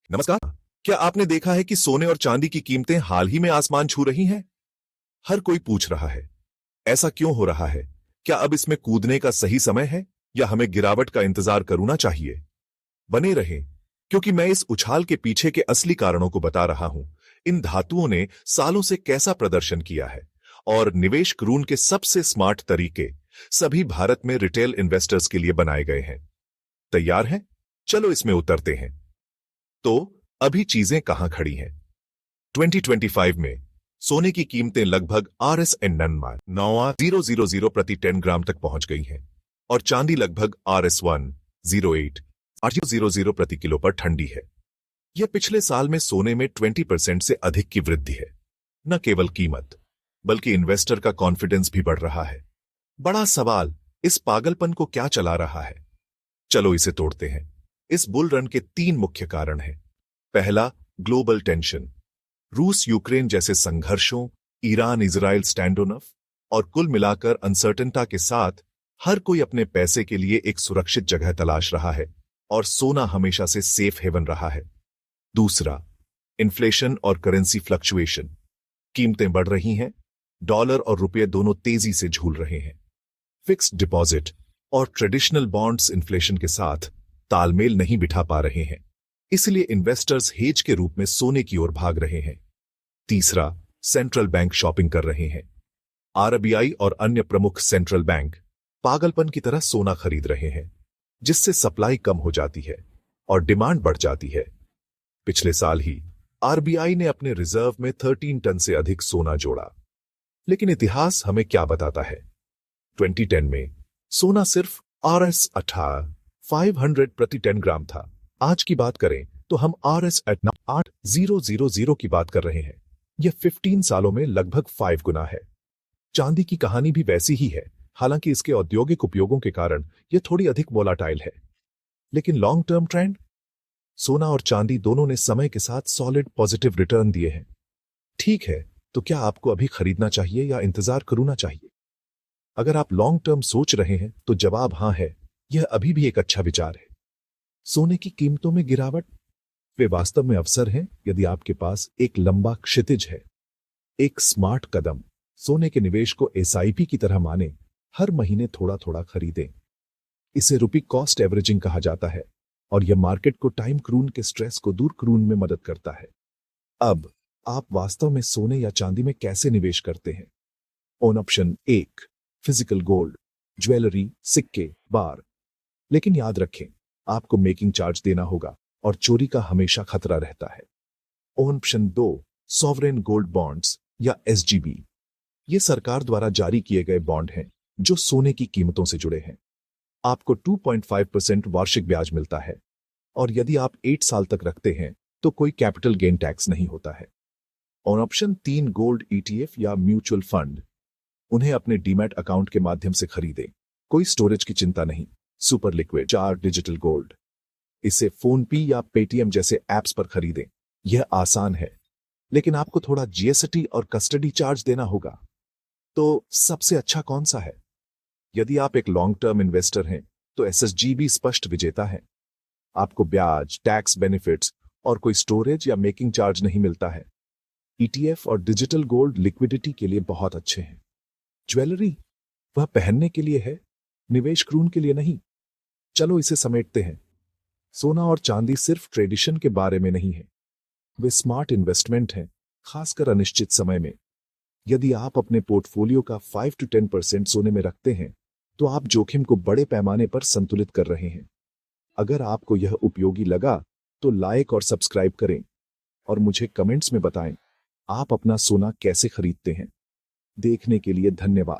नमस्कार। क्या आपने देखा है कि सोने और चांदी की कीमतें हाल ही में आसमान छू रही हैं? हर कोई पूछ रहा है, ऐसा क्यों हो रहा है? क्या अब इसमें कूदने का सही समय है या हमें गिरावट का इंतजार करना चाहिए? बने रहें, क्योंकि मैं इस उछाल के पीछे के असली कारणों को बता रहा हूं। इन धातुओं ने सालों से कैसा प्रदर्शन किया है और निवेश करून के सबसे स्मार्ट तरीके सभी भारत में रिटेल इन्वेस्टर्स के लिए बनाए गए हैं। तैयार हैं? चलो इसमें उतरते हैं। तो अभी चीजें कहां खड़ी हैं? 2025 में सोने की कीमतें लगभग RS900 प्रति 10 ग्राम तक पहुंच गई हैं और चांदी लगभग RS108 प्रति किलो पर ठंडी है। यह पिछले साल में सोने में 20% से अधिक की वृद्धि है। न केवल कीमत, बल्कि इन्वेस्टर का कॉन्फिडेंस भी बढ़ रहा है। बड़ा सवाल, इस पागलपन को क्या चला रहा है? चलो इसे तोड़ते हैं। इस बुल रन के 3 मुख्य कारण हैं। पहला, ग्लोबल टेंशन। रूस यूक्रेन जैसे संघर्षों, ईरान इजराइल स्टैंड ऑफ और कुल मिलाकर अनसर्टेनिटी के साथ हर कोई अपने पैसे के लिए एक सुरक्षित जगह तलाश रहा है और सोना हमेशा से सेफ हेवन रहा है। दूसरा, इन्फ्लेशन और करेंसी फ्लक्चुएशन। कीमतें बढ़ रही हैं, डॉलर और रुपये दोनों तेजी से झूल रहे हैं। फिक्स्ड डिपॉजिट और ट्रेडिशनल बॉन्ड्स इन्फ्लेशन के साथ तालमेल नहीं बिठा पा रहे हैं, इसलिए इन्वेस्टर्स हेज के रूप में सोने की ओर भाग रहे हैं। तीसरा, सेंट्रल बैंक शॉपिंग कर रहे हैं। आरबीआई और अन्य प्रमुख सेंट्रल बैंक पागलपन की तरह सोना खरीद रहे हैं, जिससे सप्लाई कम हो जाती है और डिमांड बढ़ जाती है। पिछले साल ही आरबीआई ने अपने रिजर्व में 13 टन से अधिक सोना जोड़ा। लेकिन इतिहास हमें क्या बताता है? 2010 में सोना सिर्फ RS500 प्रति 10 ग्राम था। आज की बात करें तो हम RS8000 की बात कर रहे हैं। यह 15 सालों में लगभग 5 गुना है। चांदी की कहानी भी वैसी ही है, हालांकि इसके औद्योगिक उपयोगों के कारण यह थोड़ी अधिक वोलाटाइल है। लेकिन लॉन्ग टर्म ट्रेंड, सोना और चांदी दोनों ने समय के साथ सॉलिड पॉजिटिव रिटर्न दिए हैं। ठीक है, तो क्या आपको अभी खरीदना चाहिए या इंतजार करना चाहिए? अगर आप लॉन्ग टर्म सोच रहे हैं तो जवाब हां है। यह अभी भी एक अच्छा विचार है। सोने की कीमतों में गिरावट, वे वास्तव में अवसर हैं यदि आपके पास एक लंबा क्षितिज है। एक स्मार्ट कदम, सोने के निवेश को एसआईपी की तरह माने, हर महीने थोड़ा थोड़ा खरीदें। इसे रुपी कॉस्ट एवरेजिंग कहा जाता है और यह मार्केट को टाइम क्रून के स्ट्रेस को दूर क्रून में मदद करता है। अब आप वास्तव में सोने या चांदी में कैसे निवेश करते हैं? ऑप्शन 1, फिजिकल गोल्ड, ज्वेलरी, सिक्के, बार। लेकिन याद रखें, आपको मेकिंग चार्ज देना होगा और चोरी का हमेशा खतरा रहता है। ऑप्शन 2, सॉवरेन गोल्ड बॉन्ड्स या एसजीबी। ये सरकार द्वारा जारी किए गए बॉन्ड हैं जो सोने की कीमतों से जुड़े हैं। आपको 2.5% वार्षिक ब्याज मिलता है और यदि आप 8 साल तक रखते हैं तो कोई कैपिटल गेन टैक्स नहीं होता है। और ऑप्शन 3, गोल्ड ईटीएफ या म्यूचुअल फंड। उन्हें अपने डीमैट अकाउंट के माध्यम से खरीदें, कोई स्टोरेज की चिंता नहीं। सुपर लिक्विड 4 डिजिटल गोल्ड, इसे फोनपे या पेटीएम जैसे ऐप्स पर खरीदें। यह आसान है, लेकिन आपको थोड़ा जीएसटी और कस्टडी चार्ज देना होगा। तो सबसे अच्छा कौन सा है? यदि आप एक लॉन्ग टर्म इन्वेस्टर हैं तो एसएसजीबी स्पष्ट विजेता है। आपको ब्याज, टैक्स बेनिफिट्स और कोई स्टोरेज या मेकिंग चार्ज नहीं मिलता है। ईटीएफ और डिजिटल गोल्ड लिक्विडिटी के लिए बहुत अच्छे हैं। ज्वेलरी, वह पहनने के लिए है, निवेश क्रून के लिए नहीं। चलो इसे समेटते हैं। सोना और चांदी सिर्फ ट्रेडिशन के बारे में नहीं है, वे स्मार्ट इन्वेस्टमेंट हैं, खासकर अनिश्चित समय में। यदि आप अपने पोर्टफोलियो का 5 to 10% सोने में रखते हैं तो आप जोखिम को बड़े पैमाने पर संतुलित कर रहे हैं। अगर आपको यह उपयोगी लगा तो लाइक और सब्सक्राइब करें और मुझे कमेंट्स में बताएं आप अपना सोना कैसे खरीदते हैं। देखने के लिए धन्यवाद।